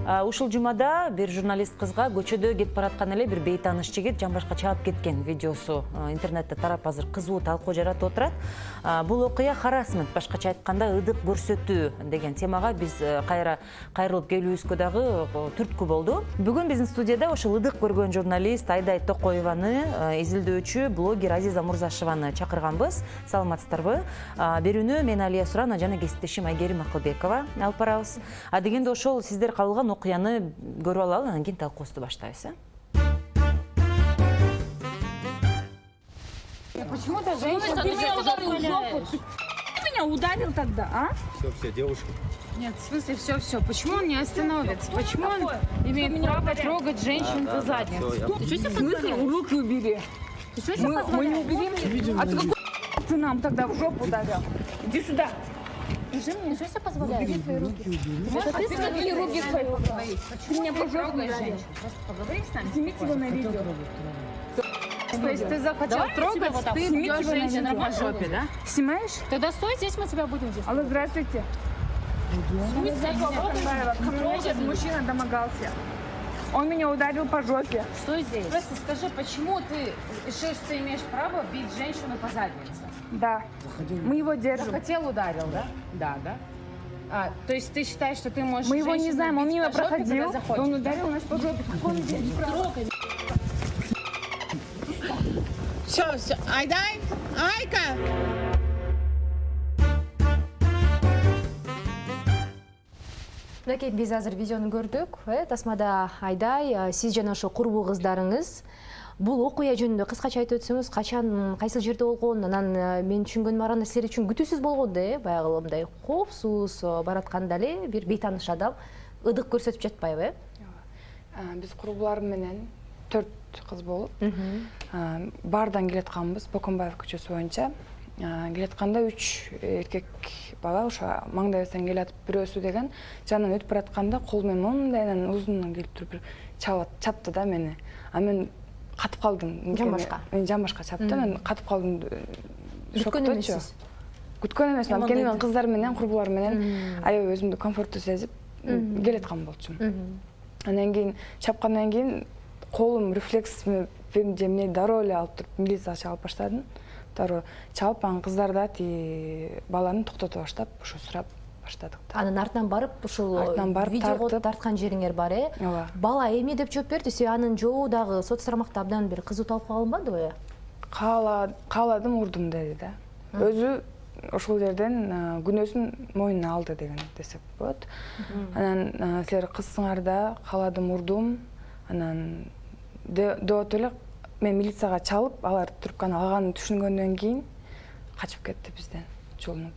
Ушул жумада бир журналист кызга көчөдө кетип бараткан эле бир бейтаныш жигит жамбашка чаап кеткен видеосу интернетте тарап азыр кызуу талкуу жаратып отурат. Бул окуя харассмент, башкача айтканда ыдык көрсөтүү деген темага биз кайрылып келүүбүзгө дагы түрткү болду. Бүгүн биздин студияда ошол ыдык көргөн журналист Айдай Токоеваны, изилдөөчү блогер Азиза Мурзашеваны чакырганбыз. Саламатсыздарбы? Берүүнү мен Алия Сурана жана кесиптешим Айгерим Акылбекова алып барабыз. Дегенде ошол сиздер калган окуяны көрүп алалы, анан кийин талкуубузду баштайбыз. Почему-то женщина меня ударил тогда, а? Все, девушка. Нет, в смысле, все. Почему он не остановится? Почему он имеет право трогать женщин за задницу? Ты что себе В смысле, руки убери. Ты что себе Мы не уберем. А ты какой ты нам тогда в жопу ударил? Иди сюда. Скажи мне, что себе позволяешь? Убери свои руки. Это ты какие руки свои поговоришь? Ты меня по жопу ударил. Просто поговори с нами. Снимите его на видео. То есть ты захотел Давай трогать, вот так ты снимите бьешь его на женщин видео. по жопе, да? Снимаешь? Тогда стой здесь, мы тебя будем здесь. Алло, здравствуйте. Ко мне сейчас мужчина домогался. Он меня ударил по жопе. Стой здесь. Просто скажи, почему ты решил, что ты имеешь право бить женщину по заднице? Да. Мы его держим. Захотел, ударил, да? Да. То есть ты считаешь, что ты можешь Мы его не женщину знаем, он бить мимо по жопе, когда проходил, и захочешь, он да? ударил нас по жопе. Как он здесь? Все, Айдай, Айка. Мынакей биз азыр видеону көрдүк. Тасмада Айдай, сиз жана ошо курбу кыздарыңыз бул окуя жөнүндө кыскача айтып өтсөңүз, качан, кайсыл жерде болгон, анан мен түшүнгөнүм арганда силер үчүн күтүүсүз болгон да, баягы мындай коопсуз баратканда эле бир бейтааныш адам ыдык көрсөтүп жатпайбы? Биз курбуларым менен 4 кыз болуп, бардан келатканбыз, Бокомбаев көчөсү боюнча. Келатканда 3 эркек бала ошо маңдайыбыздан келатып, бирөөсү деген жанынан өтүп баратканда кол менен мондайдан узундан келип туруп бир чапты да мени. А мен катып калдым. Жамбашка. Мен жамбашка чапты, мен катып калдым. Күткөн эмессиз. Күткөн эмес, анткени мен кыздар менен, курбулар менен аябай өзүмдү комфорттуу сезип келаткан болчумун. Андан кийин чапкандан кийин колум рефлекс эмне дароо эле алып туруп милицияга чалып баштадым. Дароо чалып, анан кыздар да баланы токтото баштап, ошо сурап баштадык. Анын артынан барып, ушул видеого тарткан жериңер бар, Ооба. Бала эме деп жооп берди, сен анын жообу дагы сот тармакта абдан бир кызуу талкууга алынбадыбы? Кааладым, урдум деди да. Өзү ошол жерден күнөөсүн мойнуна алды деген десек болот. Анан силер кызсыңар да, кааладым, урдум. Анан деп эле мен милицияга чалып, алар трубканы алганын түшүнгөндөн кийин качып кетти бизден, жолунуп.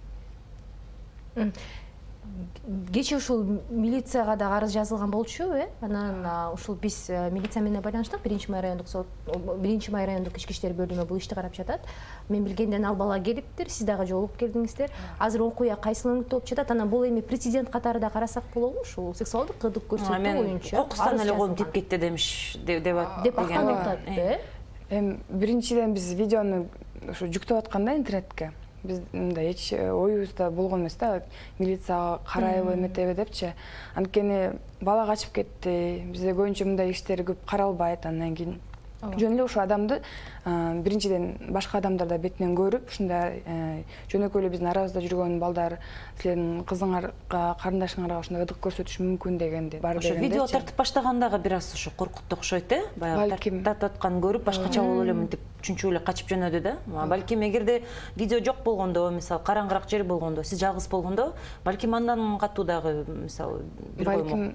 Кечээ ушул милицияга да арыз жазылган болчу, Анан ушул биз милиция менен байланыштык. 1-май райондук сот, 1-май райондук ички иштер бөлүмү бул ишти карап жатат. Мен билгенден ал бала келиптир, сиз дагы жолугуп келдиңиздер. Азыр окуя кайсыл өңүттө болуп жатат? Анан бул эми прецедент катары да карасак болобу? Ушул сексуалдык кырдык көрсөтүү боюнча. Кокустан эле колум тип кетти демиш деп атат. Эми биринчиден биз видеону ошо жүктөп атканда интернетке биз мындай эч оюбузда болгон эмес да, милицияга карайбы эметеби депчи. Анткени бала качып кетти, бизде көбүнчө мындай иштер көп каралбайт. Андан кийин жөн эле ошо адамды биринчиден башка адамдар да бетинен көрүп, ушундай жөнөкөй эле биздин арабызда жүргөн балдар силердин кызыңарга, карындашыңарга ушундай ыдык көрсөтүшү мүмкүн дегенди бар дегенде. Ошо видео тартып баштагандагы бир аз ошо коркутту окшойт, Баягы тартып атканын көрүп башкача болуп эле мынтип чүнчүп эле качып жөнөдү да. Балким эгерде видео жок болгондо, мисалы караңгыраак жер болгондо, сиз жалгыз болгондо, балким андан катуу дагы мисалы бир коймок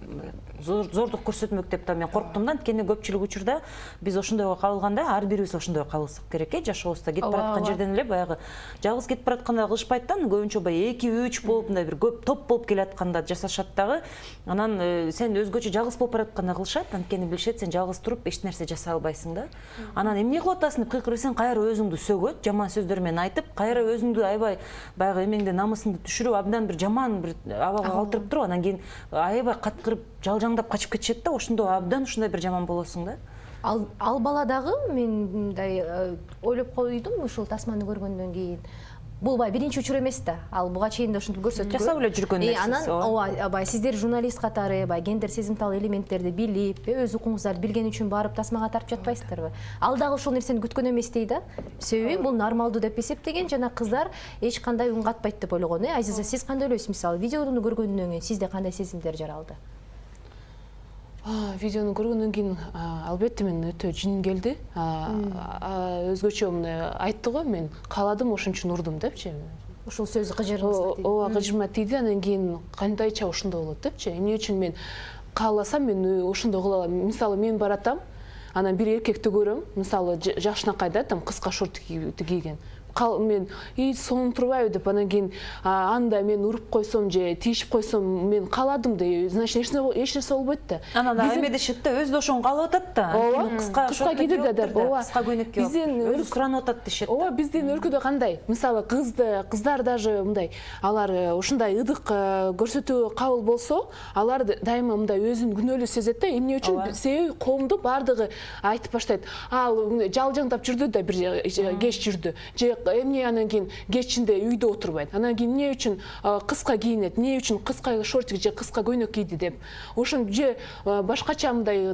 зордук көрсөтмөк деп да мен корктум да. Анткени көпчүлүк учурда биз ошондойго кабылганда, ар бирибиз ошондой кабылсак керек, жашообузда кетип бараткан жерден эле баягы жалгыз кетип баратканда кылышпайт да. Көбүнчө баягы 2-3 болуп, мындай бир көп топ болуп келатканда жашашат дагы. Анан сен өзгөчө жалгыз болуп баратканда кылышат, анткени билишет сен жалгыз туруп эч нерсе жасай албайсың да. Анан эмне кылып атасың деп кыйкырсаң, кайра өзүңдү сөгөт, жаман сөздөр менен айтып, кайра өзүңдү аябай баягы эмеңди, намысыңды түшүрүп, абдан бир жаман бир абалга калтырып туруп, анан кийин аябай каткырып, жалжаңдап качып кетишет да. Ошондо абдан ушундай бир жаман болосуң да. Ал бала дагы мен мындай ойлоп койдум ушул тасманы көргөндөн кийин. бул баягы биринчи учур эмес да. Ал буга чейин да ушинтип көрсөткөн. Жасап эле жүргөн нерсеси, Анан ооба баягы сиздер журналист катары баягы гендер сезимтал элементтерди билип, өз укугуңуздарды билген үчүн барып тасмага тартып жатпайсыздарбы? Ал дагы ушул нерсени күткөн эмес да. Себеби бул нормалдуу деп эсептеген, жана кыздар эч кандай үн катпайт деп ойлогон. Азиза, сиз кандай ойлойсуз? Мисалы, видеону көргөндөн кийин сизде кандай сезимдер жаралды? Видеону көргөндөн кийин албетте мен өтө жин келди. Өзгөчө мындай айтты го, мен кааладым, ошон үчүн урдум депчи. Ушул сөзү кыжырыңызга тийди. Ооба, кыжырыма тийди. Анан кийин кандайча ошондой болот депчи. Эмне үчүн мен кааласам, мен ошондой кыла алам. Мисалы, мен баратам, анан бир эркекти көрөм, мисалы жакшынакай там кыска шорт кийген. Мен соң турбайбы деп, анан кийин анда мен уруп койсом же тийишип койсом, мен кааладым да, значит эч нерсе болбойт да. Анан да эме дешет да, өзү да ошону каалап атат да. Кыска кийди да, кыска көйнөк кийип. Өзү суранып атат дешет. Ооба, биздин өлкөдө кандай? Мисалы, кыздар даже мындай, алар ушундай ыдык көрсөтүү кабыл болсо, алар дайыма мындай өзүн күнөөлүү сезет да. Эмне үчүн? Себеби коомду бардыгы айтып баштайт. Ал жалжаңдап жүрдү да, бир кеч жүрдү. Же эмне анан кийин кечинде үйдө отурбайт. Анан кийин эмне үчүн кыска кийинет, эмне үчүн кыска шортик же кыска көйнөк кийди деп. Ошон же башкача мындай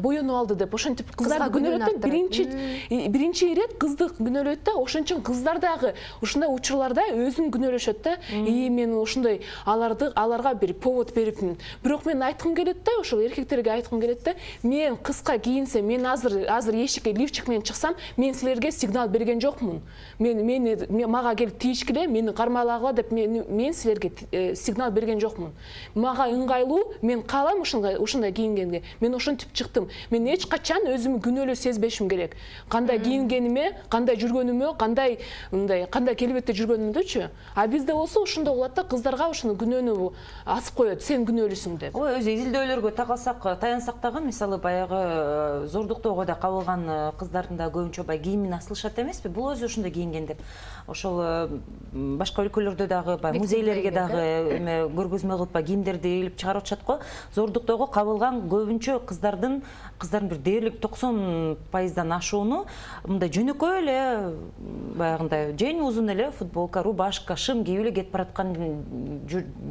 боенуп алды деп, ошентип кыздарды күнөөлөйт да. Биринчи ирет кызды күнөөлөйт да. Ошон үчүн кыздар дагы ушундай учурларда өзүн күнөөлөшөт да. Мен ушундай аларга бир повод берипмин. Бирок мен айткым келет да, ошол эркектерге айткым келет да. Мен кыска кийинсем, мен азыр эшикке лифчик менен чыксам, мен силерге сигнал берген жокмун. Мага келип тийишкиле, мени кармалагыла деп мен силерге сигнал берген жокмун. Мага ыңгайлуу, мен каалайм ушундай кийингенге. Мен ошентип чыктым. Мен эч качан өзүмү күнөөлүү сезбешим керек. Кандай кийингениме, кандай жүргөнүмө, кандай келбетте жүргөнүмдөчү. А бизде болсо ошондой болот да, кыздарга ошону күнөөнү асып коет, сен күнөөлүүсүң деп. Ой, өзү изилдөөлөргө таянсак дагы, мисалы баягы зордуктоого да кабылган кыздардын да көбүнчө баягы кийимин асылышат эмеспи? Бул өзү ошондой кийинген деп. Ошол башка өлкөлөрдө дагы баягы музейлерге дагы эме көргөзмө кылып кийимдерди илип чыгарып атышат го. Зордуктоого кабылган көбүнчө кыздардын бир дээрлик 90% ашууну мындай жөнөкөй эле баягындай жең узун эле футболка, рубашка, шым кийип эле кетип бараткан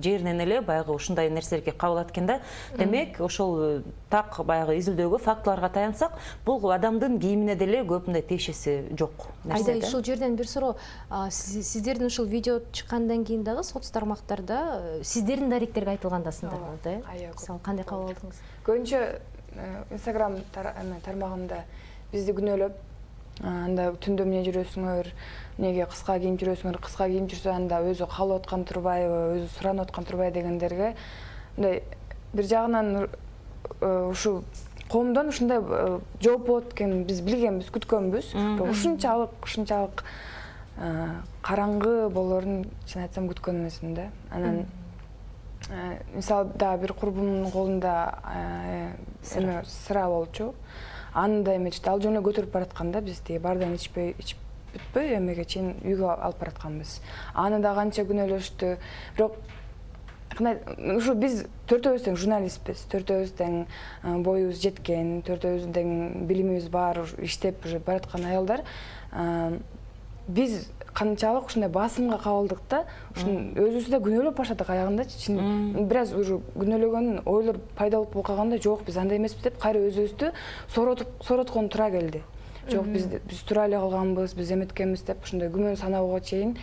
жеринен эле баягы ушундай нерселерге кабылат экен да. Демек, ошол так баягы изилдөөгө, фактыларга таянсак, бул адамдын кийимине деле көп мындай тиешеси жок. Айда, ушул жерден бир суроо. Сиздердин ушул видео чыккандан кийин дагы соц тармактарда сиздердин даректерге айтылгандасыңдар да? Мисалы, кандай кабыл алдыңыз? Көбүнчө Instagram тармагында бизди күнөөлөп, анда түндө эмне жүрөсүңөр, неге кыска кийип жүрөсүңөр, кыска кийип жүрсө анда өзү каалап аткан турбайбы, өзү суранып аткан турбайбы дегендерге мындай бир жагынан ушул коомдон ушундай жооп болот экенин биз билгенбиз, күткөнбүз. Ушунчалык караңгы болоорун чын айтсам күткөн эмесмин да. Анан мисалы да бир курбумдун колунда сыра болчу. Аны да эмечти, ал жөн эле көтөрүп баратканда биз тиги баардан ичпей бүтпөй эмеге чейин үйгө алып баратканбыз. Аны да канча күнөөлөштү. Бирок ушу биз төртөөбүз тең журналистпиз, төртөөбүз тең боюбуз жеткен, төртөөбүз тең билимибиз бар, иштеп уже бараткан аялдар. Биз канчалык ушундай басымга кабылдык да, ушун өзүбүз да күнөөлөп баштадык аягындачы. Бир аз уже күнөөлөгөн ойлор пайда болуп калганда, жок биз андай эмеспиз деп кайра өзүбүздү сороткон туура келди. Жок биз туура эле кылганбыз, биз эметкенбиз деп ушундай күмөн саноого чейин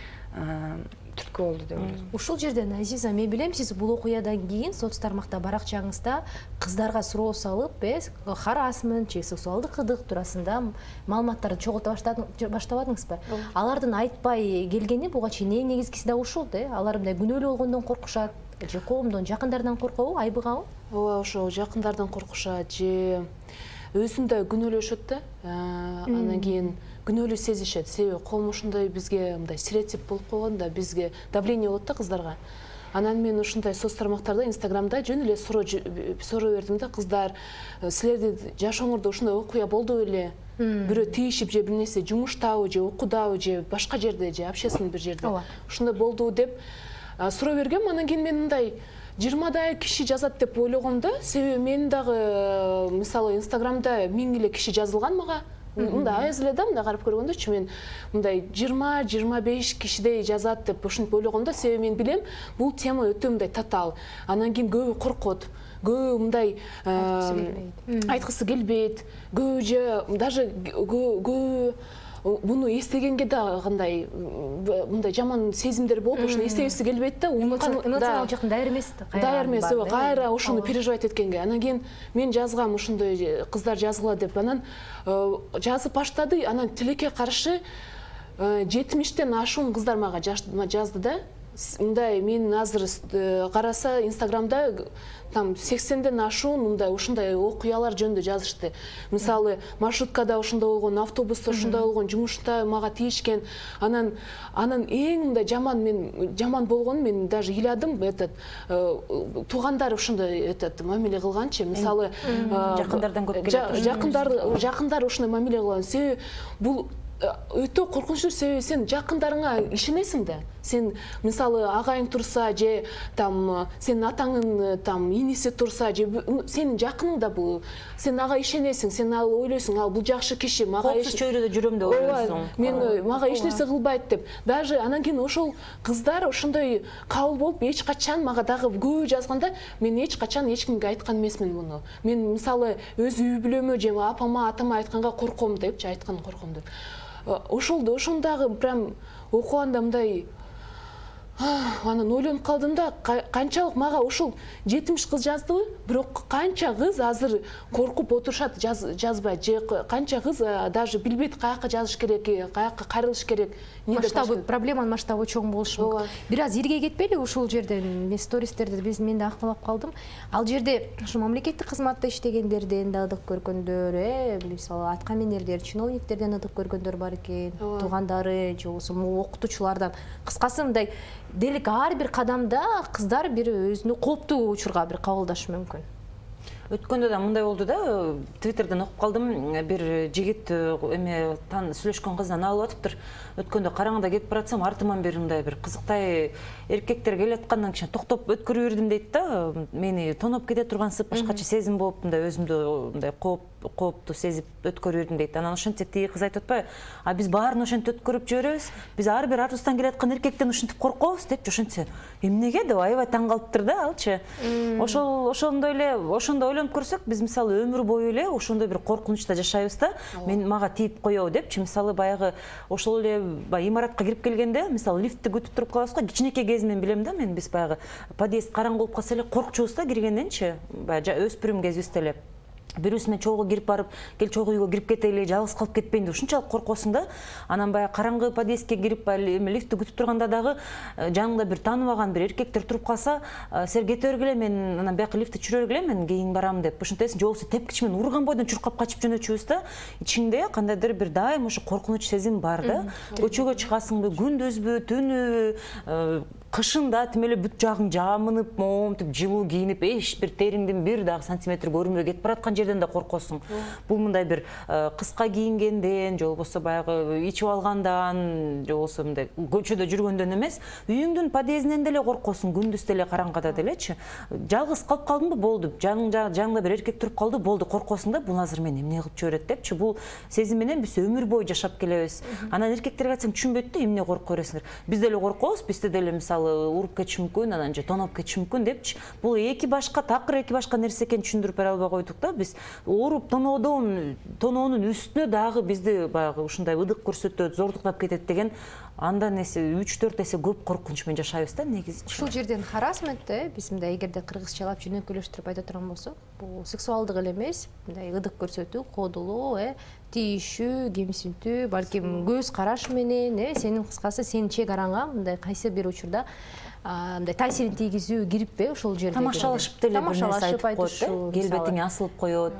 түрткү болду деп ойлойм. Ушул жерден Азиза, мен билем, сиз бул окуядан кийин соц тармакта баракчаңызда кыздарга суроо салып, харасмент же сексуалдык кыдык туурасында маалыматтарды чогулта баштабадыңызбы? Алардын айтпай келгени буга чейин эң негизгиси да ушул да. Алар мындай күнөөлүү болгондон коркушат, же коомдон, жакындарынан коркобу, айбыгабы? Ооба, ошо жакындардан коркушат, же өзүндө күнөөлөшөт да. Анан кийин күнөөлүү сезишет. Себеби коом ушундай бизге мындай стереотип болуп койгон да, бизге давление болот да кыздарга. Анан мен ушундай соц тармактарда, Инстаграмда жөн эле суроо бердим да, кыздар, силердин жашооңордо ушундай окуя болду беле? Бирөө тийишип же бир нерсе жумуштабы, же окуудабы, же башка жерде, же общественный бир жерде ушундай болду деп суроо бергем. Анан кийин мен мындай 20 киши жазат деп ойлогом да, себеби мен дагы мисалы Инстаграмда 1000 эле киши жазылган мага. мындай аяз эле да мындай карап көргөндөчү мен мындай 20-25 кишидей жазат деп ушинтип ойлогом да, себеби мен билем бул тема өтө мындай татаал. Анан кийин көбү коркот, көбү мындай айткысы келбейт, көбү же даже көбү буну эстегенге да кандай мындай жаман сезимдер болуп ушуну эстегиси келбейт да, эмоционалдуу жактан даяр эмес да. Даяр эмес, кайра ошону переживать эткенге. Анан кийин мен жазгам ушундай кыздар жазгыла деп, анан жазып баштады, анан тилекке каршы 70-тен ашуун кыздар мага жазды да. Мындай мен азыр караса Инстаграмда там 80ден ашуун мындай ушундай окуялар жөнүндө жазышты. Мисалы, маршруткада ушундай болгон, автобуста ушундай болгон, жумушта мага тийишкен. Анан эң мындай жаман болгону мен даже ыйладым, туугандар ушундай мамиле кылганчы. Мисалы, жакындардан көп келет. Жакындар ушундай мамиле кылган. Себеби бул өтө коркунучтуу, себеби сен жакындарыңа ишенесиң да. Сен мисалы агайың турса же там сенин атаңын там иниси турса же сенин жакының да бул, сен ага ишенесиң, сен ал ойлойсуң, ал бул жакшы киши, мага коопсуз чөйрөдө жүрөм деп ойлойсуң. Мен мага эч нерсе кылбайт деп. Даже анан кийин ошол кыздар ошондой кабыл болуп эч качан мага дагы көбү жазганда мен эч качан эч кимге айткан эмесмин буну. Мен мисалы өз үй бүлөмө же апама, атама айтканга корком депчи, айтканга корком деп. Ошондагы прям окуганда мындай анан ойлонуп калдым да, канчалык мага ушул 70 кыз жаздыбы, бирок канча кыз азыр коркуп отурушат, жазбайт, же канча кыз даже билбейт каяка жазыш керек, каяка кайрылыш керек. Масштабы, проблеманын масштабы чоң болушу мүмкүн. Бир аз ирге кетпейли ушул жерден, мен стористерди мен да акмалап калдым. Ал жерде ушу мамлекеттик кызматта иштегендерден да ыдык көргөндөр, мисалы аткаминерлер, чиновниктерден ыдык көргөндөр бар экен, туугандары же болбосо окутуучулардан. Кыскасы мындай делик ар бир кадамда кыздар бир өзүнү кооптуу учурга бир кабылдашы мүмкүн. Өткөндө да мындай болду да, Твиттерден окуп калдым, бир жигит эме сүйлөшкөн кыздан алып атыптыр. Өткөндө караңгыда кетип баратсам, артыман бир мындай бир кызыктай эркектер келаткандан кийин токтоп өткөрүп бердим дейт да. Мени тоноп кете тургансып, башкача сезим болуп, мындай өзүмдү мындай кооптуу сезип өткөрүп бердим дейт. Анан ошентсек тиги кыз айтып атпайбы? Биз баарын ошентип өткөрүп жиберебиз. Биз ар бир артыбыздан келаткан эркектен ушинтип коркобуз деп ошентсе. Эмнеге деп аябай таң калыптыр да алчы. Ошондой эле, ошондо ойлонуп көрсөк, биз мисалы өмүр бою эле ошондой бир коркунучта жашайбыз да. Мага тийип коёбу депчи, мисалы баягы ошол эле имаратка кирип келгенде, мисалы лифтти күтүп туруп калабыз го, кичинекей кезимен билем да мен, биз баягы подъезд караңгы болуп калса эле коркчубуз да киргенденчи, баягы өспүрүм кезибизде эле. Бирөөсүнө чогуу кирип барып, кел чогуу үйгө кирип кетели, жалгыз калып кетпейин деп ушунчалык коркосуң да. Анан баягы караңгы подъездке кирип лифтти күтүп турганда дагы жаныңда бир тааныбаган бир эркектер туруп калса, сен кете бергиле, мен анан бияка лифтти чүрө бергиле, мен кийин барам деп ушинтесиң, же болбосо тепкич менен урган бойдон чуркап качып жөнөчүбүз да. Ичиңде кандайдыр бир дайым ошо коркунуч сезим бар да. Көчөгө чыгасыңбы, күндүзбү, түнү, кышында тим эле бүт жагың жамынып, момтуп, жылуу кийинип, эч бир териңдин бир дагы сантиметр көрүнбөй кетип бараткан жерден да коркосуң. Бул мындай бир кыска кийингенден, же болбосо баягы ичип алгандан, же болбосо мындай көчөдө жүргөндөн эмес, үйүңдүн подъездинен деле коркосуң, күндүз деле караңгыда делечи. Жалгыз калып калдыңбы, болду. Жаныңда бир эркек туруп калды, болду, коркосуң да, бул азыр мени эмне кылып жиберет депчи. Бул сезим менен биз өмүр бою жашап келебиз. Анан эркектерге айтсам түшүнбөйт да, эмне коркуп бересиңдер. Биз деле коркобуз, бизде деле мисалы уруп кетиши мүмкүн, анан же тоноп кетиши мүмкүн депчи. Бул эки башка, такыр эки башка нерсе экенин түшүндүрүп бере албай койдук да. Биз уруп тоноонун үстүнө дагы бизди баягы ушундай ыдык көрсөтөт, зордуктап кетет деген андан эсе 3-4 эсе көп коркунуч менен жашайбыз да негизи. Ушул жерден харассментте биз мындай эгерде кыргызчалап жөнөкөйлөштүрүп айта турган болсок, бул сексуалдык эле эмес, мындай ыдык көрсөтүү, кодулоо, тийишүү, кемсинтүү, балким көз караш менен, сенин кыскасы сенин чек араңа мындай кайсы бир учурда мындай таасирин тийгизүү кирип ошол жерде тамашалашып деле бир нерсе айтып коет, келбетиңе асылып коет,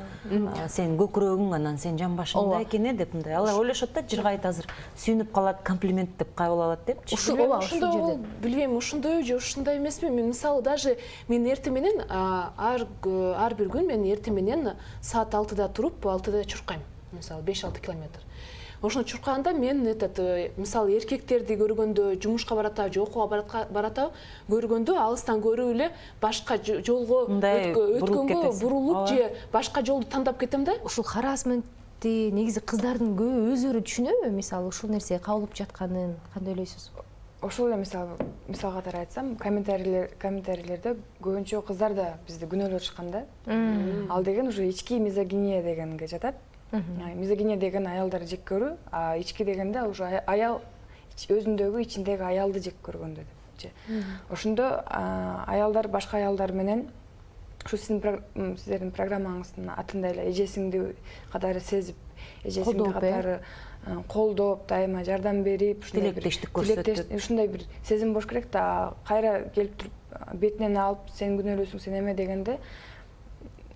сен көкүрөгүң анан сен жамбашыңда экен деп мындай. Алар ойлошот да, жыргайт азыр сүйүнүп калат, комплимент деп кабыл алат депчи. Ошондой жерде билбейм, ошондой же ошондой эмесми. Мен мисалы даже мен эртең менен ар бир күн мен эртең менен саат 6-да туруп, 6-да чуркайм. Мисалы 5-6 километр. Ошону чуркаганда мен мисалы эркектерди көргөндө, жумушка баратабы же окууга баратабы көргөндө алыстан көрүп эле башка жолго өткөнгө бурулуп же башка жолду тандап кетем да. Ушул харассмент негизи кыздардын көбү өздөрү түшүнөбү мисалы ушул нерсе кабылып жатканын, кандай ойлойсуз? Ошол эле мисал катары айтсам, комментарийлерде көбүнчө кыздар да бизди күнөөлөп атышкан да. Ал деген уже ички мизогиния дегенге жатат. Мизогиния деген аялдар жек көрүү, а ички дегенде уже аял өзүндөгү ичиндеги аялды жек көргөндө депчи. Ошондо аялдар башка аялдар менен ушу сиздердин программаңыздын атында эле эжесиңди катары сезип, эжесиңди катары колдоп, дайыма жардам берип, тилектештик көрсөтүп, ушундай бир сезим болуш керек да. Кайра келип туруп бетинен алып, сен күнөөлүүсүң, сен эме дегенде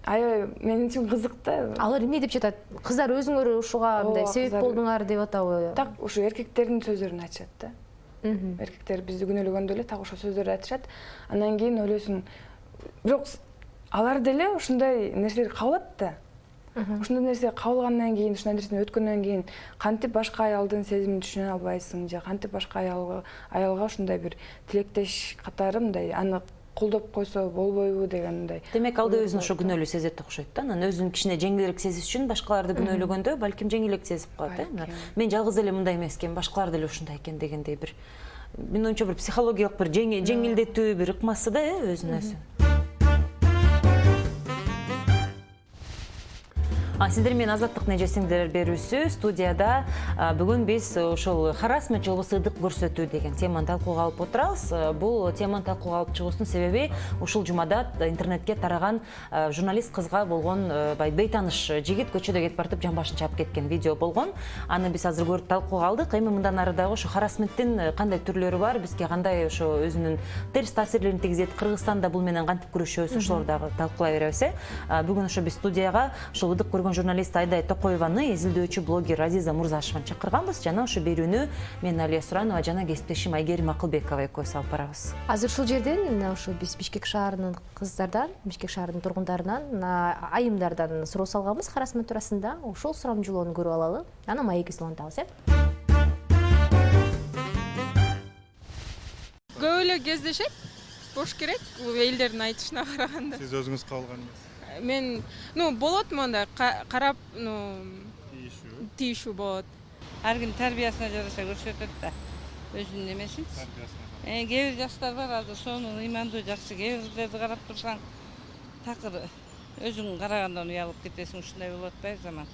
аябай мен үчүн кызык да. Алар эмне деп жатат? Кыздар өзүңөр ушуга мындай себеп болдуңар деп атабы? Так ушу эркектердин сөздөрүн айтышат да. Эркектер бизди күнөөлөгөндө эле так ошол сөздөрдү айтышат. Андан кийин ойлойсуң, бирок алар деле ушундай нерселерди кабылат да. Ушундай нерсе кабылгандан кийин, ушундай нерсени өткөндөн кийин кантип башка аялдын сезимин түшүнө албайсың, же кантип башка аялга ушундай бир тилектеш катары мындай аны колдоп койсо болбойбу деген мындай. Демек алда өзүн ошо күнөөлүү сезет окшойт да. Анан өзүн кичине жеңилирээк сезиш үчүн башкаларды күнөөлөгөндө балким жеңилирээк сезип калат, мен жалгыз эле мындай эмес экен, башкалар деле ушундай экен дегендей бир менин оюмча бир психологиялык бир жеңилдетүү бир ыкмасы да өзүн өзү. Сиздер менен Азаттык нежесиңдер берүүсү студияда бүгүн биз ошол харасмент же болбосо ырдык көрсөтүү деген теманы талкууга алып отурабыз. Бул теманы талкууга алып чыгуусунун себеби ушул жумада интернетке тараган журналист кызга болгон бейтааныш жигит көчөдө кетип баратып жан башын чаап кеткен видео болгон. Аны биз азыр көрүп талкууга алдык. Эми мындан ары дагы ошо харасменттин кандай түрлөрү бар, бизге кандай ошо өзүнүн терс таасирлерин тийгизет, Кыргызстанда бул менен кантип күрөшөбүз, ошолорду дагы талкуулай беребиз. Бүгүн ошо биз студияга ошол ырдык журналист Айдай Токоеваны, эзилдөөчү блогер Азиза Мурзашеваны чакырганбыз. Жана ошо берүүнү мен Алия Суранова жана кесиптешим Айгерим Акылбекова экөөбүз алып барабыз. Азыр ушул жерден ошо биз Бишкек шаарынын кыздардан, Бишкек шаарынын тургундарынан, айымдардан суроо салганбыз харасмент туурасында. Ошол сурамжылоону көрүп алалы. Анан маегибизди улантабыз, Көп эле кездешет болуш керек, элдердин айтышына караганда. Сиз өзүңүз кабылган эмес. Мен, болот мондай карап, тийишүү болот. Ар ким тарбиясына жараша көрсөтөт да. Өзүнүн эмесин. Кээ бир жаштар бар, азыр сонун ыймандуу жакшы, кээ бирлерди карап турсаң, такыр өзүң карагандан уялып кетесиң, ушундай болуп атпайбы заман.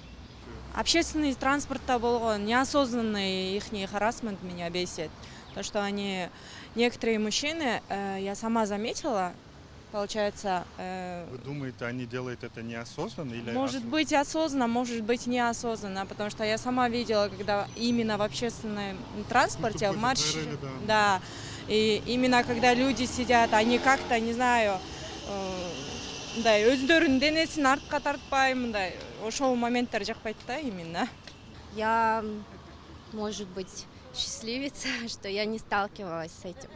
Общественный транспортта болгон неосознанный ихний харассмент меня бесит. То, что они, некоторые мужчины, я сама заметила, получается... Вы думаете, они делают это неосознанно? Или может быть осознанно, может быть неосознанно, потому что я сама видела, когда именно в общественном транспорте, в маршруте, да, и именно когда люди сидят, они как-то, не знаю, да, өздөрүнүн денесин артка тартпай, мындай, ошол моменттер жакпайт да именно. Я, может быть, счастливица, что я не сталкивалась с этим.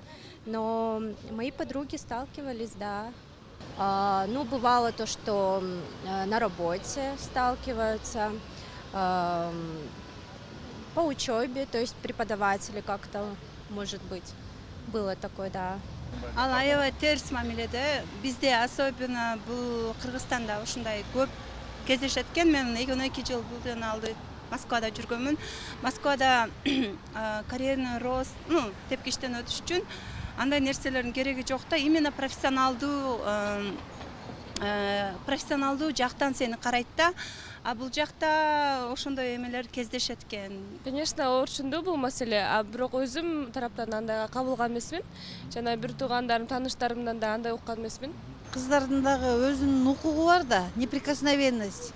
Но мои подруги сталкивались, да. Бывало то, что на работе сталкиваются, по учебе, то есть преподаватели как-то, может быть, было такое, да. Ал аябай терс мамиледе бизде особенно бул Кыргызстанда ушундай көп кездешет экен. Мен 2 жыл булдан алды Москвада жүргөнмүн. Москвада карьерный рост, тепкичтен өтүш үчүн андай нерселердин кереги жок да. Именно профессионалдуу жактан сени карайт да. А бул жакта ошондой эмелер кездешет экен. Конечно, орчундуу бул маселе, а бирок өзүм тараптан андайга кабылган эмесмин. Жана бир туугандарым, тааныштарымдан да андай уккан эмесмин. Кыздардын дагы өзүнүн укугу бар да, неприкосновенность.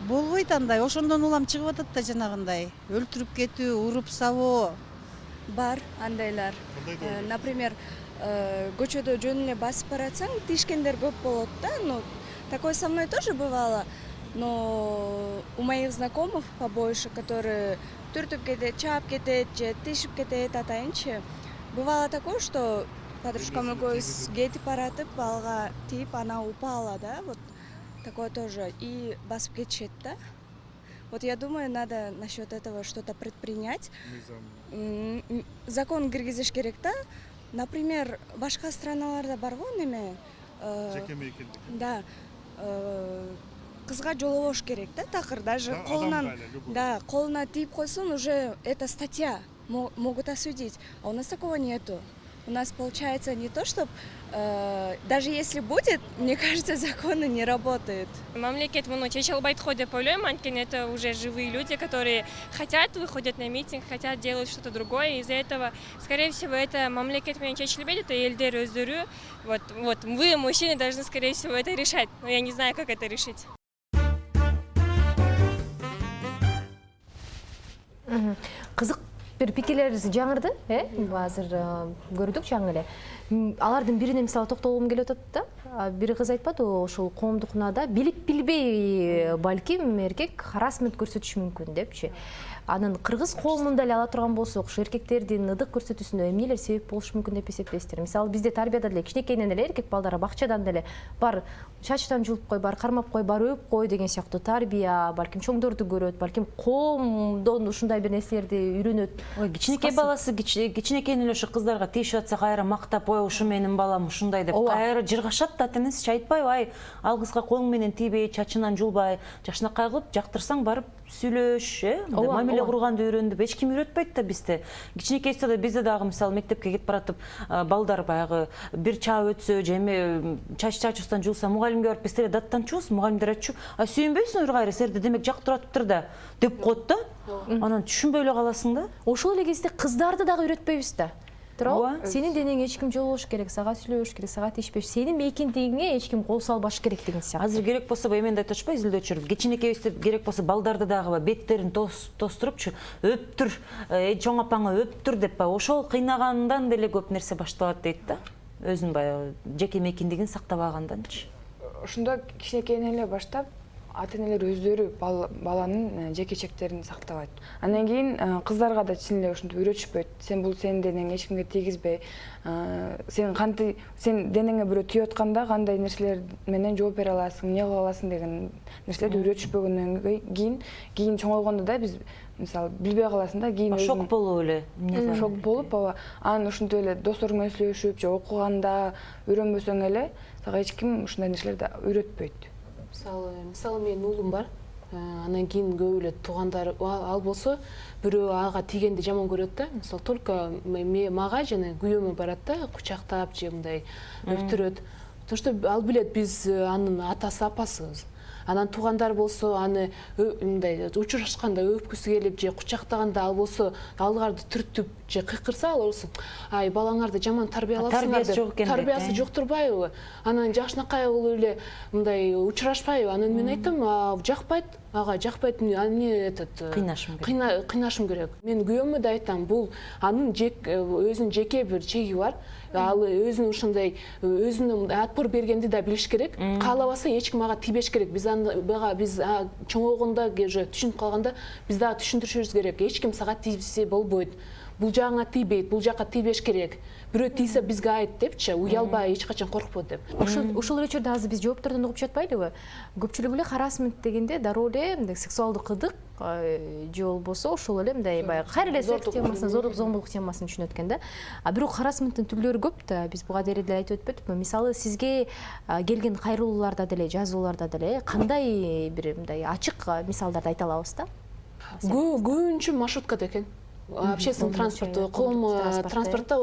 Болбойт андай, ошондон улам чыгып атат да жанагындай. Өлтүрүп кетүү, уруп сабоо. Бар андайлар. Например, көчөдө жөн эле басып баратсаң, тишкендер көп болот да. Такое со мной тоже бывало. Но у моих знакомых побольше, которые түртүп кетет, чаап кетет, же тишип кетет атайынчы. Бывало такое, что подружкам экөөбүз кетип баратып, балга тийип, ана упала, да, вот такое тоже. И басып кетишет, да. Вот я думаю, надо насчет этого что-то предпринять. Закон киргизиш керек да. Например, башка страналарда бар го неме? Да. кызга жолобош керек да такыр, даже колуна тийип койсун, уже это статья, могут осудить. А у нас такого нету. У нас получается не то, что даже если будет, мне кажется, законы не работают. Мамлекет муну чече албайт го деп ойлойм, анткени это уже живые люди, которые хотят, выходят на митинг, хотят делать что-то другое. Из-за этого, скорее всего, это мамлекет менен чечилбейт, это элдер өздөрү. Вот вы, мужчины, должны, скорее всего, это решать. Но я не знаю, как это решить. Кызык бир пикирлер жаңырды, азыр көрдүк жаңы эле. Алардын бирине мисалы токтолгум келип атат да. Бири кыз айтпады, ошол коомдук унаада билип билбей балким эркек харассмент көрсөтүшү мүмкүн депчи. Анын кыргыз коомунда эле ала турган болсок, ушу эркектердин ындык көрсөтүүсүнө эмнелер себеп болушу мүмкүн деп эсептейсиздер? Мисалы бизде тарбияда деле кичинекейинен эле эркек балдарга бакчадан деле бар чачтан жулуп кой, бар кармап кой, бар өп кой деген сыяктуу тарбия, балким чоңдорду көрөт, балким коомдон ушундай бир нерселерди үйрөнөт. Ой, кичинекей баласы кичинекейинен эле ушу кыздарга тийишип атса, кайра мактап, ой, ушу менин балам ушундай деп кайра жыргашат да, тенесичи айтпайбы, ай, ал кызга колуң менен тийбей, чачынан жулбай, жакшынакай кылып, жактырсаң барып сүйлөш, мамиле курганды үйрөндүп, эч ким үйрөтпөйт да бизде. Кичинекей да бизде дагы мисалы мектепке кетип баратып, балдар баягы бир чаа өтсө, же эми чачыстан жулса, мугалимге барып биз деле даттанчубуз, мугалимдер айтчу, ай сүйүнбөйсүңөр кайра, силерди демек жактыратыптыр да деп коет да. Анан түшүнбөй эле каласың да. Ошол эле кезде кыздарды дагы үйрөтпөйбүз да. Туурабы? Сенин денең эч ким жолбош керек, сага сүйлөбөш керек, сага тийишпеш. Сенин мейкиндигиңе эч ким кол салбаш керек деген сыяктуу. Азыр керек болсо, эменде айтып атышпайбы, изилдөөчүлөр, кичинекейибизде керек болсо балдарды дагы беттерин тостурупчу, өптүр, чоң апаңы өптүр деп ошол кыйнагандан деле көп нерсе башталат дейт да. Өзүн баягы жеке мейкиндигин сактабаганданчы. Ошондо кичинекейинен эле баштап ата-энелер өздөрү баланын жеке чектерин сактабайт. Андан кийин кыздарга да чын эле ушинтип үйрөтүшпөйт. Сен бул сенин денең, эч кимге тийгизбей, сен денеңе бирөө тийип атканда кандай нерселер менен жооп бере аласың, эмне кыла аласың деген нерселерди үйрөтүшпөгөндөн кийин чоңойгондо да биз мисалы билбей каласың да, кийин шок болуп эле. Шок болуп, анан ушинтип эле достору менен сүйлөшүп, же окуганда үйрөнбөсөң эле, сага эч ким ушундай нерселерди үйрөтпөйт. Мисалы менин уулум бар. Анан кийин көп эле туугандар ал болсо бирөө ага тийгенди жаман көрөт да. Мисалы только мага жана күйөөмө барат да, кучактап же мындай өптүрөт. Потому что ал билет биз анын атасы, апасыбыз. Анан туугандар болсо аны мындай учурашканда өпкүсү келип же кучактаганда ал болсо алгарды түртүп же кыйкырса, ал болсо ай балаңарды жаман тарбиялапсыңар деп. Тарбиясы жок турбайбы? Анан жакшынакай болуп эле мындай учурашпайбы? Анан мен айттым, жакпайт, ага жакпайт, аны кыйнашым керек. Мен күйөөмө да айтам, бул анын өзүнүн жеке бир чеги бар. Ал өзүнүн ушундай өзүнүн отпор бергенди да билиш керек. Каалабаса эч ким ага тийбеш керек. Биз чоңойгондо же түшүнүп калганда биз дагы түшүндүрүшүбүз керек. Эч ким сага тийсе болбойт. Бул жагыңа тийбейт, бул жакка тийбеш керек. Бирөө тийсе бизге айт депчи, уялбай эч качан коркпо деп. Ошол эле учурда азыр биз жооптордон угуп жатпайлыбы? Көпчүлүгү эле харассмент дегенде дароо эле мындай сексуалдык ырдык же болбосо ошол эле мындай баягы кайра эле секс темасын, зордук зомбулук темасын түшүнөт экен да. А бирок харассменттин түрлөрү көп да. Биз буга дейин деле айтып өтпөдүкпү? Мисалы сизге келген кайрылууларда деле, жазууларда деле кандай бир мындай ачык мисалдарды айта алабыз да? Көбүнчө маршруткада экен. Общественный транспорт, коом транспортта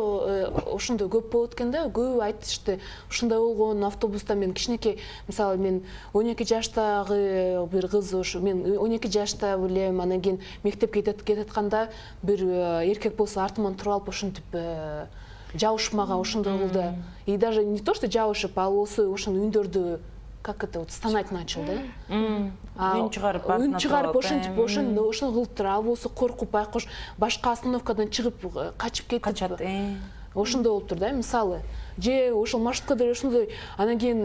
ошондой көп болот экен да. Көбү айтышты, ушундай болгон автобуста мен кичинекей, мисалы мен 12 жаштагы бир кыз, мен 12 жашта элем, анан кийин мектепке кетатканда бир эркек болсо артыман туруп алып ушинтип жабышып мага ошондой кылды. И даже не то, что жабышып, ал болсо ошону үндөрдү как это вот стонать начал, да? Үн чыгарып ошентип ошону кылыптыр. Ал болсо коркуп байкош башка остановкадан чыгып качып кетип. Ошондой болуптур да, мисалы. Же ошол маршруткада ошондой, анан кийин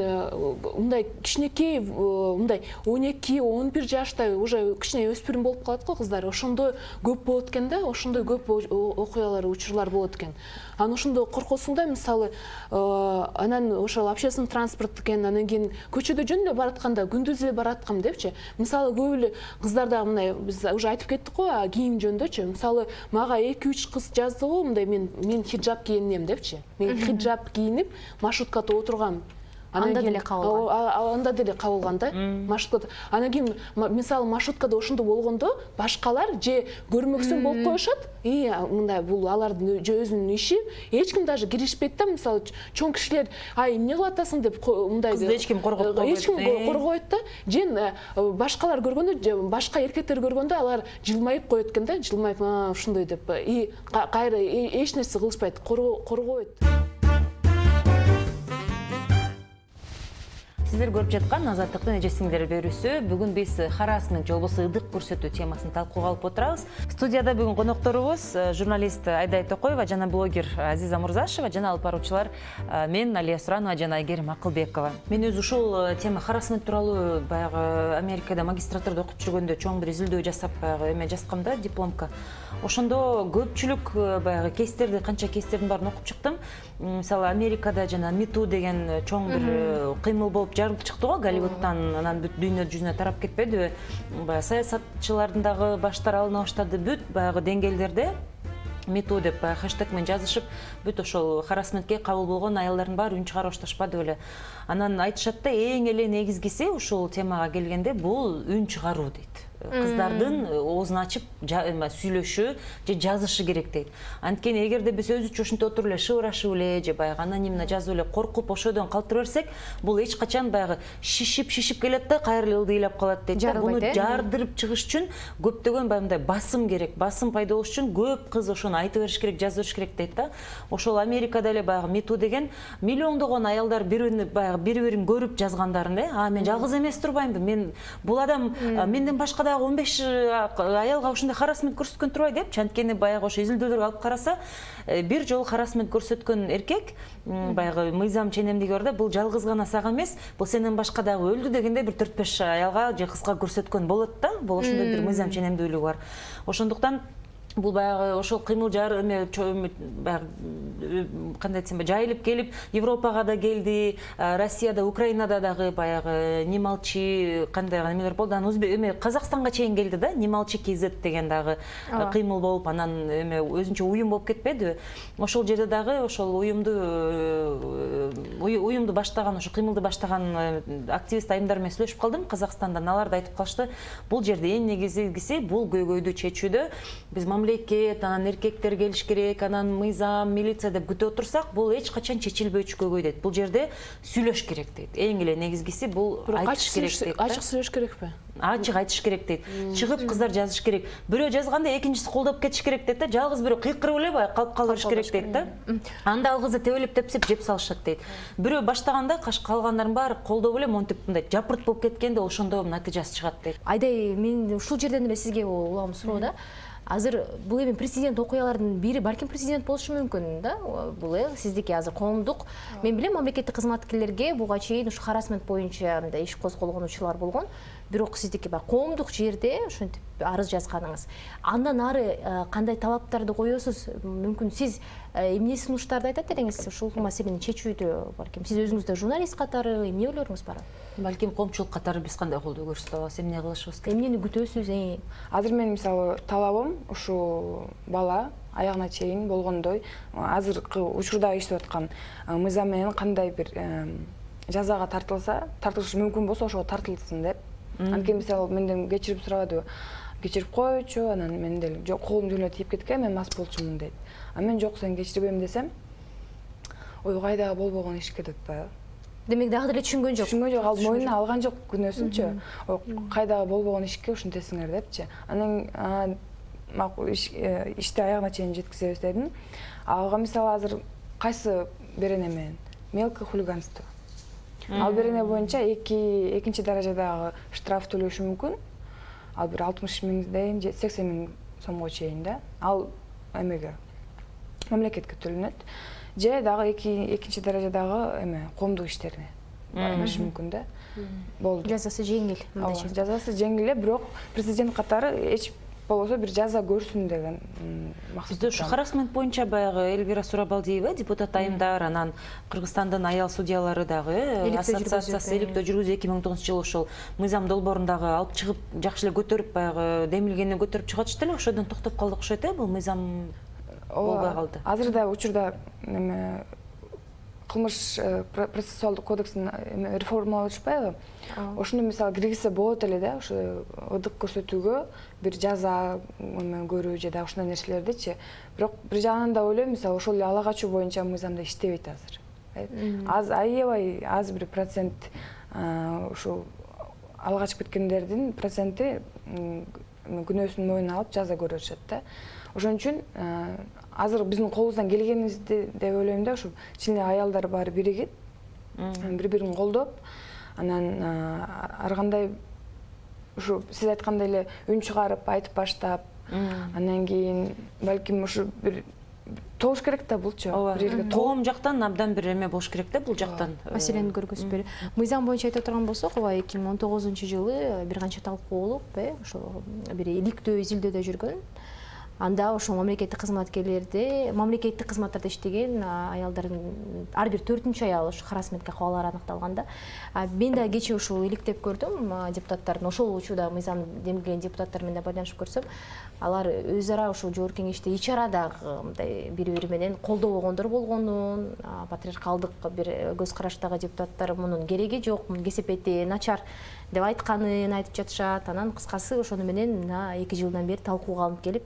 мындай кичинекей, мындай 12-11 жашта уже кичине өспүрүм болуп калат го кыздар. Ошондой көп болот экен да, ошондой көп окуялар, учурлар болот экен. Анан ошондо коркосуң да, мисалы, анан ошол общественный транспорт экен, анан кийин көчөдө жөн эле баратканда, күндүз эле бараткам депчи. Мисалы, көп эле кыздар дагы мындай биз уже айтып кеттик го, кийим жөндөчү. Мисалы, мага 2-3 кыз жазды го, мындай мен хиджаб кийинем депчи. Мен хиджаб кийинип, маршруткада отургам. Анда деле кабылган. Анда деле кабылган да. Маршруткада. Анан кийин мисалы маршруткада ошондо болгондо башкалар же көрмөксөн болуп коюшат. Мындай бул алардын өзүнүн иши. Эч ким даже киришпейт да. Мисалы чоң кишилер эмне кылып атасың деп мындай эч ким коргоп койбойт. Эч ким коргобойт да. Же башкалар көргөндө, башка эркектер көргөндө алар жылмайып коет экен да. Жылмайып ушундай деп. Кайра эч нерсе кылышпайт, коргобойт. Сиздер көрүп жаткан Азаттыктын эжесиңдер берүүсү. Бүгүн биз харассмент же болбосо ыдык көрсөтүү темасын талкууга алып отурабыз. Студияда бүгүн конокторубуз журналист Айдай Токоева жана блогер Азиза Мурзашева жана алып баруучулар мен Алия Суранова жана Айгерим Акылбекова. Мен өзү ушул тема харассмент тууралуу баягы Америкада магистратурада окуп жүргөндө чоң бир изилдөө жасап баягы эме жазгам да, дипломка. Ошондо көпчүлүк баягы кейстерди, канча кейстердин баарын окуп чыктым. Мисалы Америкада жана Мету деген чоң бир кыймыл болуп жарылып чыкты го Голливудтан, анан бүт дүйнө жүзүнө тарап кетпедиби? Баягы саясатчылардын дагы баштары алына баштады, бүт баягы деңгээлдерде Мету деп хэштег менен жазышып, бүт ошол харассментке кабыл болгон аялдардын баары үн чыгарып башташпады беле. Анан айтышат да, эң эле негизгиси ушул темага келгенде бул үн чыгаруу дейт. Кыздардын оозун ачып сүйлөшүү же жазышы керек дейт. Анткени эгерде биз өзүчө ушинтип отуруп эле шыбырашып эле же баягы анонимно жазып эле коркуп ошодон калтыра берсек, бул эч качан баягы шишип келет да кайра эле ылдыйлап калат дейт. Буну жардырып чыгыш үчүн көптөгөн баягындай басым керек. Басым пайда болуш үчүн көп кыз ошону айтып бериш керек, жазып бериш керек дейт да. Ошол Америкада эле баягы Мету деген миллиондогон аялдар бири-бирин көрүп жазгандарын, мен жалгыз эмес турбаймынбы? Мен бул адам менден башка 15 аялга ушундай харассмент көрсөткөн турбай деп, анткени баягы ошо изилдөөлөргө алып караса, бир жолу харассмент көрсөткөн эркек баягы мыйзам ченемдиги бар да, бул жалгыз гана сага эмес, бул сенден башка дагы өлдү дегенде бир 4-5 аялга же кызга көрсөткөн болот да. Бул ошондой бир мыйзам ченемдүүлүгү бар. Ошондуктан бул баягы ошол кыймыл баягы кандай десем, жайылып келип Европага да келди, Россияда, Украинада дагы баягы не молчи кандай эмелер болду. Анан Казакстанга чейин келди да, не молчи KZ деген дагы кыймыл болуп, анан өзүнчө уюм болуп кетпедиби? Ошол жерде дагы ошол уюмду баштаган, ошо кыймылды баштаган активист айымдар менен сүйлөшүп калдым Казакстандан. Алар да айтып калышты, бул жерде эң негизгиси бул көйгөйдү чечүүдө биз мамлекет, анан эркектер келиш керек, анан мыйзам, милиция деп күтүп отурсак, бул эч качан чечилбөчү көйгөй дейт. Бул жерде сүйлөш керек дейт. Эң эле негизгиси бул айтыш керек дейт. Ачык сүйлөш керекпи? Ачык айтыш керек дейт. Чыгып кыздар жазыш керек. Бирөө жазганда экинчиси колдоп кетиш керек дейт да. Жалгыз бирөө кыйкырып эле калып калыш керек дейт да. Анда ал кызды тебелеп тепсип жеп салышат дейт. Бирөө баштаганда калгандардын баары колдоп эле монтип мындай жапырт болуп кеткенде ошондо натыйжасы чыгат дейт. Айдай, мен ушул жерден эле сизге улагым суроо да. Азыр бул эми президент окуялардын бири балким президент болушу мүмкүн да. Бул сиздики азыр коомдук. Мен билем мамлекеттик кызматкерлерге буга чейин ушу харассмент боюнча мындай иш козголгон учурлар болгон. Бирок сиздики коомдук жерде ушинтип арыз жазганыңыз. Андан ары кандай талаптарды коесуз? Мүмкүн сиз эмне сунуштарды айтат элеңиз ушул маселени чечүүдө? Балким сиз өзүңүз да журналист катары эмне ойлоруңуз бар? Балким коомчулук катары биз кандай колдоо көрсөтө алабыз, эмне кылышыбыз керек? Эмнени күтөсүз? Азыр мен мисалы талабым ушу бала аягына чейин болгондой азыркы учурда иштеп аткан мыйзам менен кандай бир жазага тартылышы мүмкүн болсо ошого тартылсын деп. Анткени мисалы менден кечирип сурабадыбы, кечирип койчу, анан мен деле жок, колум жөнүнө тийип кеткен, мен мас болчумун дейт. А мен жок, сен кечирбейм десем, ой кайдагы болбогон ишке деп баягы. Демек дагы деле түшүнгөн жок. Түшүнгөн жок, ал мойнуна алган жок күнөөсүнчү. Ой кайдагы болбогон ишке ушинтесиңер депчи. Анан макул ишти аягына чейин жеткизебиз дедим. Ага мисалы азыр кайсы берене менен? Мелкое хулиганство. Ал берене боюнча экинчи даражадагы штраф төлөшү мүмкүн. Ал бир 60 миңден 80 миң сомго чейин да. Ал эмеге мамлекетке төлөнөт. Же дагы экинчи даражадагы коомдук иштерине барышы мүмкүн да. Болду. Жазасы жеңил. Жазасы жеңил, бирок президент катары эч болбосо бир жаза көрсүн деген максат. Бизде ушу харассмент боюнча баягы Эльвира Сурабалдиева, депутат айымдар, анан Кыргызстандын аял судьялары дагы ассоциациясы иликтөө жүргүзүү 2009-жылы ошол мыйзам долбоорундагы алып чыгып, жакшы эле көтөрүп, баягы демилгени көтөрүп чыгатышты эле, ошодон токтоп калдык окшойт бул мыйзам болбой калды. Азыр да учурда кылмыш процессуалдык кодекстин реформалап атышпайбы? Ошону мисалы киргизсе болот эле да, ошо ыдык көрсөтүүгө бир жаза көрүү же да ушундай нерселердичи. Бирок бир жагынан да ойлойм, мисалы ошол эле ала качуу боюнча мыйзамда иштебейт азыр. Аз аябай аз бир процент ушу ала качып кеткендердин проценти күнөөсүн мойнуна алып жаза көрүп атышат да. Ошон үчүн азыр биздин колубуздан келгенибизди деп ойлойм да, ушу чын эле аялдар баары биригип, бири-бирин колдоп, анан ар кандай ушу сиз айткандай эле үн чыгарып айтып баштап, анан кийин балким ушу бир толуш керек да булчу. Коом жактан абдан бир эме болуш керек да бул жактан. Маселени көргөзүп берип. Мыйзам боюнча айтып турган болсок, 2019-жылы бир канча талкуу болуп, ошо бир иликтөө изилдөөдө жүргөн. Анда ошол мамлекеттик кызматтарда иштеген аялдардын ар бир 4-чү аял ошо харассментке кабалдар аныкталганда, мен да кечээ ушул иликтеп көрдүм депутаттардын, ошол учурда мыйзам демилген депутаттар менен байланышып көрсөм, алар өз ара ушул жогорку кеңеште ич арада мындай бири-бири менен колдобогондор болгонун, патриархалдык бир көз караштагы депутаттар мунун кереги жок, мунун кесепети начар деп айтканын айтып жатышат. Анан кыскасы ошону менен 2 жылдан бери талкууга алынып келип,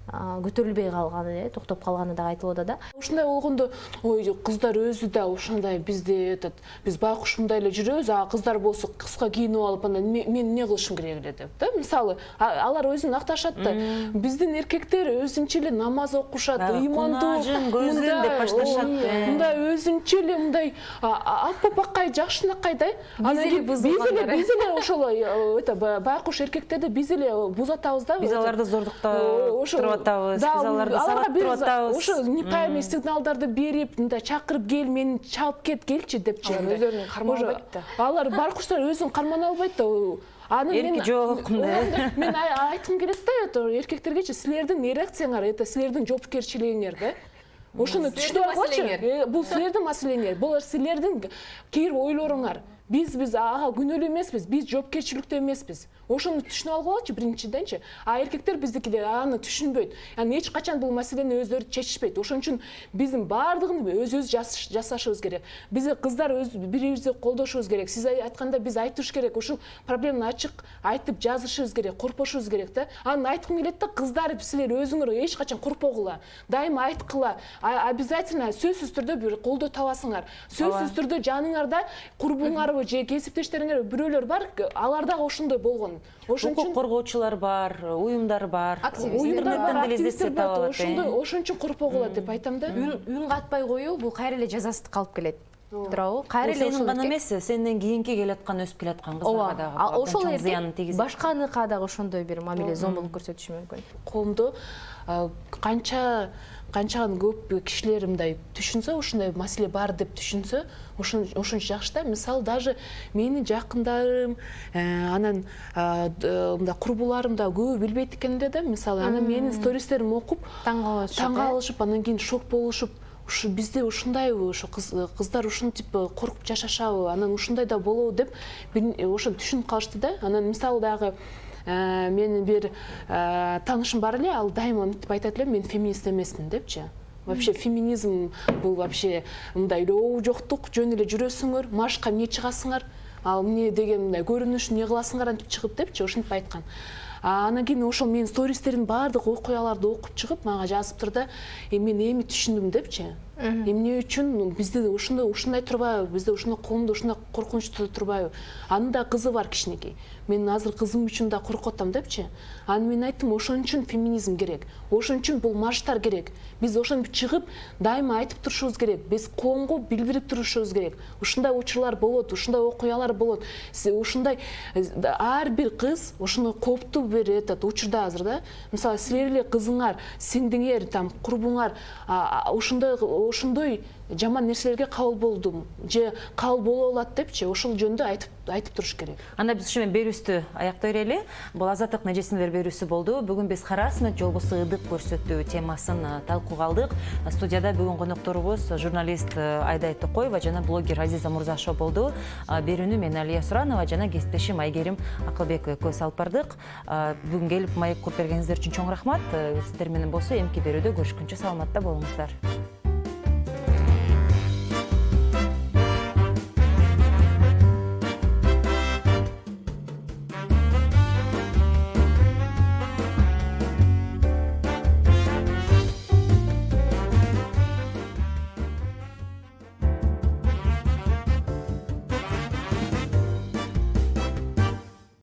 көтөрүлбөй калганы, токтоп калганы да айтылды да. Ушундай болгондо, ой, кыздар өзү да ушундай бизде биз байкушундай эле жүрөбүз, кыздар болсо кыска кийинип алып, анан мен эмне кылышым керек эле деп да. Мисалы, алар өзүн акташат да. Биздин эркектер өзүнчө эле намаз окушат, ыймандуу, көзүн деп башташат. Мындай өзүнчө эле мындай аппакай, жакшынакай да. Биз эле ошол байкуш эркектерди биз эле бузатабыз да. Биз аларды зордуктап атабыз, биз аларды сабаттап атабыз. Ошо неправильный сигналдарды берип, мындай чакырып кел, мени чалып кет, келчи депчи. Өздөрүн кармана албайт да. Алар байкуштар өзүн кармана албайт да. Эрки жок. Мен айткым келет да, эркектерге, силердин эрекцияңар, силердин жоопкерчилигиңер да. Ошону түшүнүп алгылачы. Бул силердин маселеңер, бул силердин кээ ойлоруңар. Биз ага күнөөлүү эмеспиз, биз жоопкерчиликтүү эмеспиз. Ошону түшүнүп алгылачы биринчиденчи. Эркектер биздикилер аны түшүнбөйт. Яны эч качан бул маселени өздөрү чечишпейт. Ошон үчүн биздин баардыгын өз жасашыбыз керек. Биз кыздар бири-бирибизди колдошубуз керек. Сиз айтканда биз айтыш керек. Ушул проблеманы ачык айтып жазышыбыз керек, коркпошубуз керек да. Аны айткым келет да, кыздар силер өзүңөр эч качан коркпогула. Дайыма айткыла. Обязательно сөзсүз түрдө бир колдоо табасыңар. Сөзсүз түрдө жаныңарда курбуңар же кесиптештериңер бирөөлөр бар, алар да ошондой болгон. Укук коргоочулар бар, уюмдар бар. Интернеттен деле издесе таба алат. Ошон үчүн коркпогула деп айтам да. Үн катпай коюу бул кайра эле жазасыздыкка алып келет. Туурабы? Кайра эле ошол гана эмес, сенден кийинки келаткан өсүп келаткан кыздарга дагы ошол зыянын тийгизет. Башканыкка дагы ошондой бир мамиле, зомбулук көрсөтүшү мүмкүн. Коомдо канчаган көп кишилер мындай түшүнсө, ушундай маселе бар деп түшүнсө, ошончо жакшы да. Мисалы, даже менин жакындарым, анан мындай курбуларым да көбү билбейт экен да. Мисалы, анан менин стористеримди окуп, таң калышып, анан кийин шок болушуп, ушу бизде ушундайбы, ушу кыздар ушинтип коркуп жашашабы, анан ушундай да болобу деп ошону түшүнүп калышты да. Анан мисалы дагы менин бир таанышым бар эле, ал дайыма мынтип айтат эле, мен феминист эмесмин депчи. Вообще феминизм бул вообще мындай жоктук, жөн эле жүрөсүңөр, машка эмне чыгасыңар, ал эмне деген мындай көрүнүш эмне кыласыңар антип чыгып депчи, ошентип айткан. Анан кийин ошол менин стористердин баардык окуяларды окуп чыгып, мага жазыптыр да, мен эми түшүндүм депчи. Эмне үчүн бизде ушундай турбайбы, бизде ушундай коомдо ушундай коркунучтуу турбайбы? Анын да кызы бар кичинекей. Мен азыр кызым үчүн да коркуп атам депчи. Анан мен айттым, ошон үчүн феминизм керек. Ошон үчүн бул марштар керек. Биз ошентип чыгып, дайыма айтып турушубуз керек. Биз коомго билдирип турушубуз керек. Ушундай учурлар болот, ушундай окуялар болот. Ушундай ар бир кыз ошону кооптуу бир учурда азыр да. Мисалы, силер эле кызыңар, сиңдиңер, курбуңар ошондой жаман нерселерге кабыл болдум же кабыл боло алат депчи, ошол жөнүндө айтып туруш керек. Анда биз ушу менен берүүбүздү аяктай берели. Бул азаттык нежесиндер берүүсү болду. Бүгүн биз харассмент жолбосу ыдык көрсөтүү темасын талкууга алдык. Студияда бүгүн конокторубуз журналист Айдай Токоева жана блогер Азиза Мурзашева болду. Берүүнү мен Алия Суранова жана кесиптешим Айгерим Акылбек экөөбүз алып бардык. Бүгүн келип маек коюп бергениңиздер үчүн чоң рахмат. Сиздер менен болсо эмки берүүдө көрүшкүнчө саламатта болуңуздар.